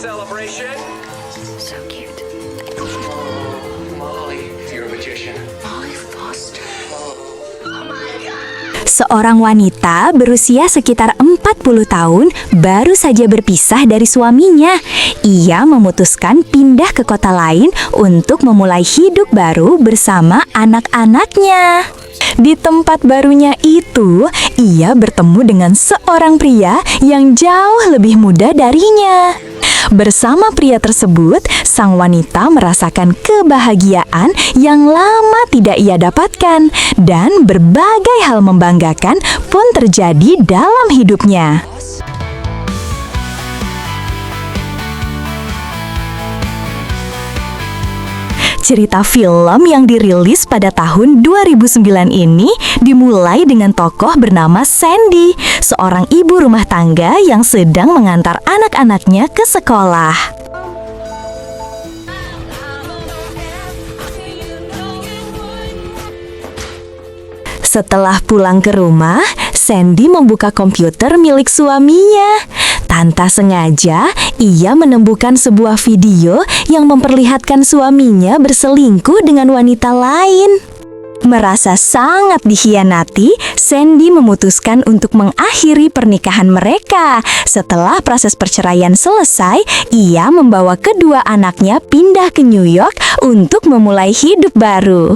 celebration. So cute. Molly, you're a magician. Molly Foster. Seorang wanita berusia sekitar 40 tahun baru saja berpisah dari suaminya. Ia memutuskan pindah ke kota lain untuk memulai hidup baru bersama anak-anaknya. Di tempat barunya itu, ia bertemu dengan seorang pria yang jauh lebih muda darinya. Bersama pria tersebut, sang wanita merasakan kebahagiaan yang lama tidak ia dapatkan, dan berbagai hal membanggakan pun terjadi dalam hidupnya. Cerita film yang dirilis pada tahun 2009 ini dimulai dengan tokoh bernama Sandy, seorang ibu rumah tangga yang sedang mengantar anak-anaknya ke sekolah. Setelah pulang ke rumah, Sandy membuka komputer milik suaminya. Tanpa sengaja, ia menemukan sebuah video yang memperlihatkan suaminya berselingkuh dengan wanita lain. Merasa sangat dikhianati, Sandy memutuskan untuk mengakhiri pernikahan mereka. Setelah proses perceraian selesai, ia membawa kedua anaknya pindah ke New York untuk memulai hidup baru.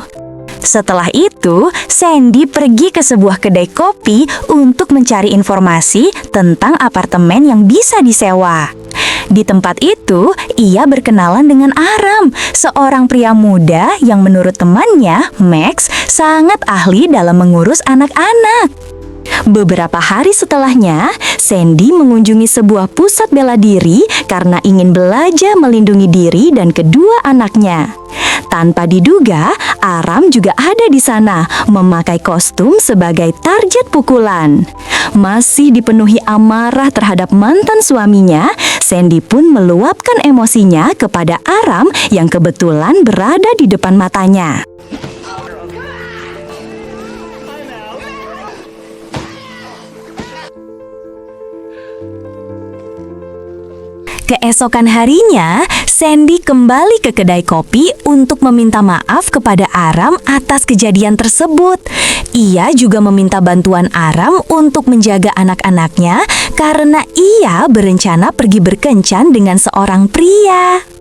Setelah itu, Sandy pergi ke sebuah kedai kopi untuk mencari informasi tentang apartemen yang bisa disewa. Di tempat itu, ia berkenalan dengan Aram, seorang pria muda yang menurut temannya, Max, sangat ahli dalam mengurus anak-anak. Beberapa hari setelahnya, Sandy mengunjungi sebuah pusat bela diri karena ingin belajar melindungi diri dan kedua anaknya. Tanpa diduga, Aram juga ada di sana, memakai kostum sebagai target pukulan. Masih dipenuhi amarah terhadap mantan suaminya, Sandy pun meluapkan emosinya kepada Aram yang kebetulan berada di depan matanya. Keesokan harinya, Sandy kembali ke kedai kopi untuk meminta maaf kepada Aram atas kejadian tersebut. Ia juga meminta bantuan Aram untuk menjaga anak-anaknya karena ia berencana pergi berkencan dengan seorang pria.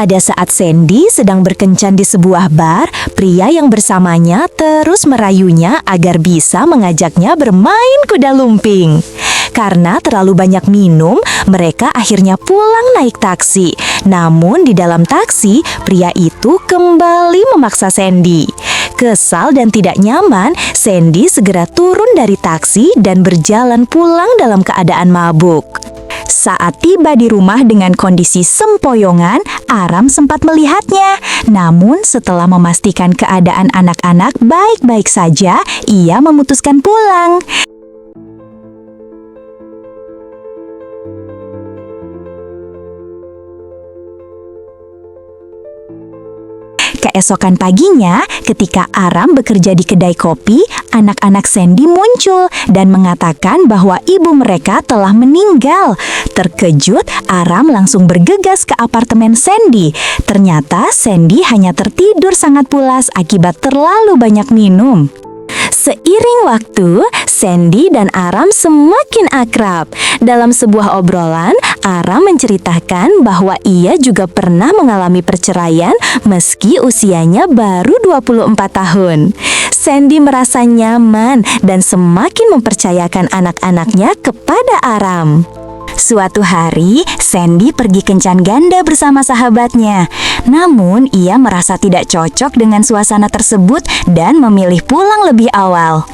Pada saat Sandy sedang berkencan di sebuah bar, pria yang bersamanya terus merayunya agar bisa mengajaknya bermain kuda lumping. Karena terlalu banyak minum, mereka akhirnya pulang naik taksi. Namun di dalam taksi, pria itu kembali memaksa Sandy. Kesal dan tidak nyaman, Sandy segera turun dari taksi dan berjalan pulang dalam keadaan mabuk. Saat tiba di rumah dengan kondisi sempoyongan, Aram sempat melihatnya. Namun setelah memastikan keadaan anak-anak baik-baik saja, ia memutuskan pulang. Keesokan paginya, ketika Aram bekerja di kedai kopi, anak-anak Sandy muncul dan mengatakan bahwa ibu mereka telah meninggal. Terkejut, Aram langsung bergegas ke apartemen Sandy. Ternyata Sandy hanya tertidur sangat pulas akibat terlalu banyak minum. Seiring waktu, Sandy dan Aram semakin akrab. Dalam sebuah obrolan, Aram menceritakan bahwa ia juga pernah mengalami perceraian meski usianya baru 24 tahun. Sandy merasa nyaman dan semakin mempercayakan anak-anaknya kepada Aram. Suatu hari, Sandy pergi kencan ganda bersama sahabatnya. Namun, ia merasa tidak cocok dengan suasana tersebut dan memilih pulang lebih awal.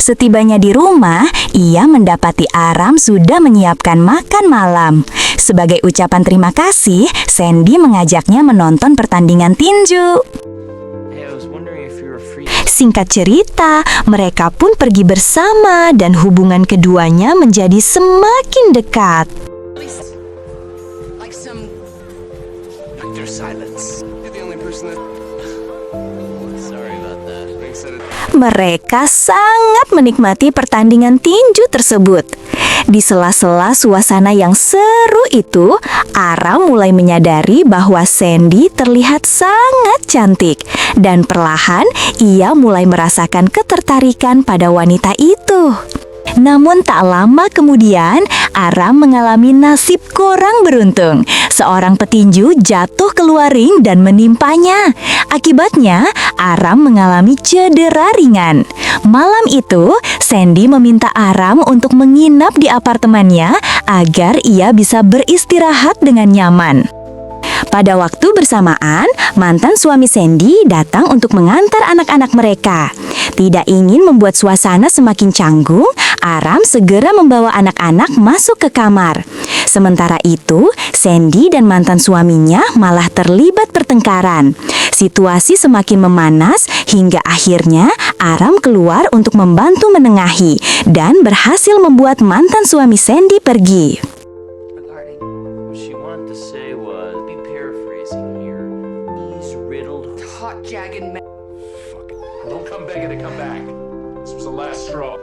Setibanya di rumah, ia mendapati Aram sudah menyiapkan makan malam. Sebagai ucapan terima kasih, Sandy mengajaknya menonton pertandingan tinju. Singkat cerita, mereka pun pergi bersama dan hubungan keduanya menjadi semakin dekat. Mereka sangat menikmati pertandingan tinju tersebut. Di sela-sela suasana yang seru itu, Aram mulai menyadari bahwa Sandy terlihat sangat cantik. Dan perlahan ia mulai merasakan ketertarikan pada wanita itu. Namun tak lama kemudian, Aram mengalami nasib kurang beruntung. Seorang petinju jatuh keluar ring dan menimpanya. Akibatnya, Aram mengalami cedera ringan. Malam itu, Sandy meminta Aram untuk menginap di apartemennya agar ia bisa beristirahat dengan nyaman. Pada waktu bersamaan, mantan suami Sandy datang untuk mengantar anak-anak mereka. Tidak ingin membuat suasana semakin canggung, Aram segera membawa anak-anak masuk ke kamar. Sementara itu, Sandy dan mantan suaminya malah terlibat pertengkaran. Situasi semakin memanas hingga akhirnya Aram keluar untuk membantu menengahi dan berhasil membuat mantan suami Sandy pergi. Don't come begging to come back. This was the last straw.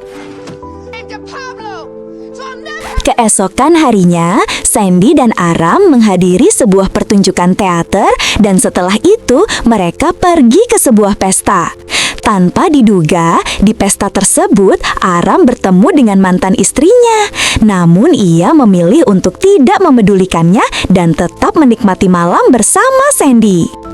Keesokan harinya, Sandy dan Aram menghadiri sebuah pertunjukan teater dan setelah itu mereka pergi ke sebuah pesta. Tanpa diduga, di pesta tersebut Aram bertemu dengan mantan istrinya. Namun ia memilih untuk tidak memedulikannya dan tetap menikmati malam bersama Sandy.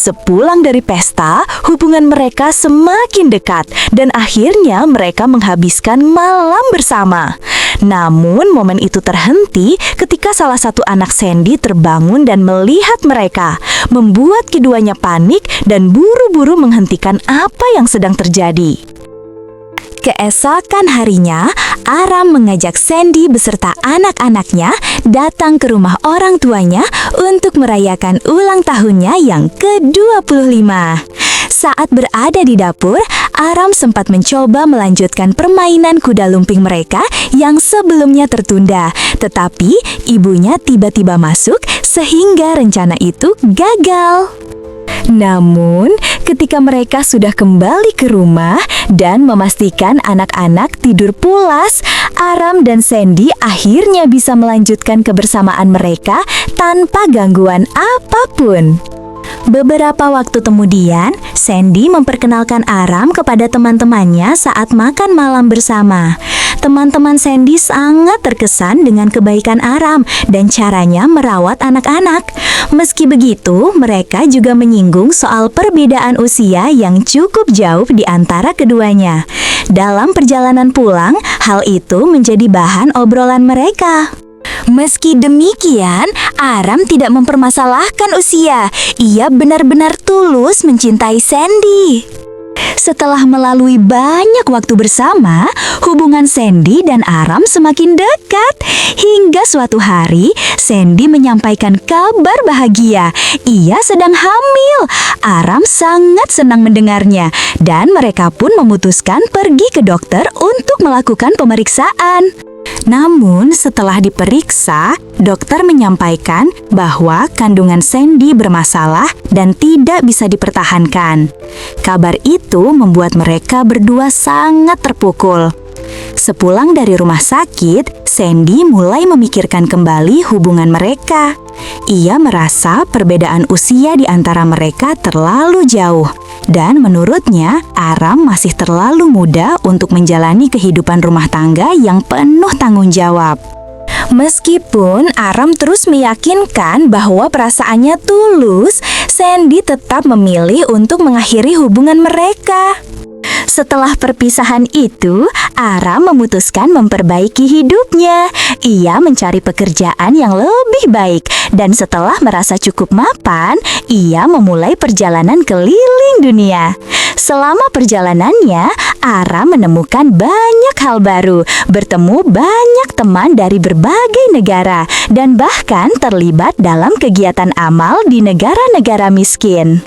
Sepulang dari pesta, hubungan mereka semakin dekat dan akhirnya mereka menghabiskan malam bersama. Namun momen itu terhenti ketika salah satu anak Sandy terbangun dan melihat mereka, membuat keduanya panik dan buru-buru menghentikan apa yang sedang terjadi. Keesokan harinya, Aram mengajak Sandy beserta anak-anaknya datang ke rumah orang tuanya untuk merayakan ulang tahunnya yang ke-25. Saat berada di dapur, Aram sempat mencoba melanjutkan permainan kuda lumping mereka yang sebelumnya tertunda. Tetapi ibunya tiba-tiba masuk sehingga rencana itu gagal. Namun, ketika mereka sudah kembali ke rumah dan memastikan anak-anak tidur pulas, Aram dan Sandy akhirnya bisa melanjutkan kebersamaan mereka tanpa gangguan apapun. Beberapa waktu kemudian, Sandy memperkenalkan Aram kepada teman-temannya saat makan malam bersama. Teman-teman Sandy sangat terkesan dengan kebaikan Aram dan caranya merawat anak-anak. Meski begitu, mereka juga menyinggung soal perbedaan usia yang cukup jauh di antara keduanya. Dalam perjalanan pulang, hal itu menjadi bahan obrolan mereka. Meski demikian, Aram tidak mempermasalahkan usia. Ia benar-benar tulus mencintai Sandy. Setelah melalui banyak waktu bersama, hubungan Sandy dan Aram semakin dekat. Hingga suatu hari, Sandy menyampaikan kabar bahagia. Ia sedang hamil. Aram sangat senang mendengarnya, dan mereka pun memutuskan pergi ke dokter untuk melakukan pemeriksaan. Namun setelah diperiksa, dokter menyampaikan bahwa kandungan Sandy bermasalah dan tidak bisa dipertahankan. Kabar itu membuat mereka berdua sangat terpukul. Sepulang dari rumah sakit, Sandy mulai memikirkan kembali hubungan mereka. Ia merasa perbedaan usia di antara mereka terlalu jauh. Dan menurutnya, Aram masih terlalu muda untuk menjalani kehidupan rumah tangga yang penuh tanggung jawab. Meskipun Aram terus meyakinkan bahwa perasaannya tulus, Sandy tetap memilih untuk mengakhiri hubungan mereka. Setelah perpisahan itu, Aram memutuskan memperbaiki hidupnya. Ia mencari pekerjaan yang lebih baik, dan setelah merasa cukup mapan, ia memulai perjalanan keliling dunia. Selama perjalanannya, Aram menemukan banyak hal baru, bertemu banyak teman dari berbagai negara, dan bahkan terlibat dalam kegiatan amal di negara-negara miskin.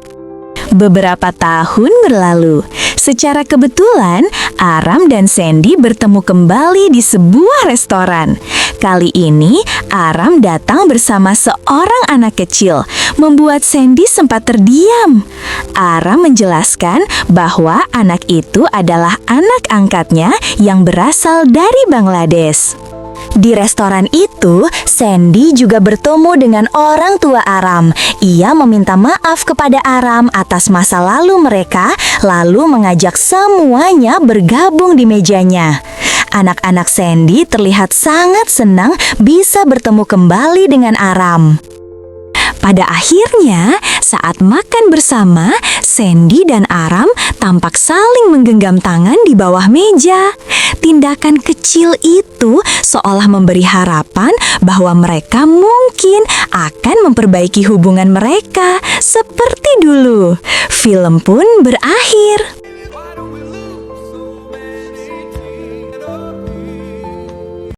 Beberapa tahun berlalu. Secara kebetulan, Aram dan Sandy bertemu kembali di sebuah restoran. Kali ini, Aram datang bersama seorang anak kecil, membuat Sandy sempat terdiam. Aram menjelaskan bahwa anak itu adalah anak angkatnya yang berasal dari Bangladesh. Di restoran itu, Sandy juga bertemu dengan orang tua Aram. Ia meminta maaf kepada Aram atas masa lalu mereka, lalu mengajak semuanya bergabung di mejanya. Anak-anak Sandy terlihat sangat senang bisa bertemu kembali dengan Aram. Pada akhirnya, saat makan bersama, Sandy dan Aram tampak saling menggenggam tangan di bawah meja. Tindakan kecil itu seolah memberi harapan bahwa mereka mungkin akan memperbaiki hubungan mereka seperti dulu. Film pun berakhir.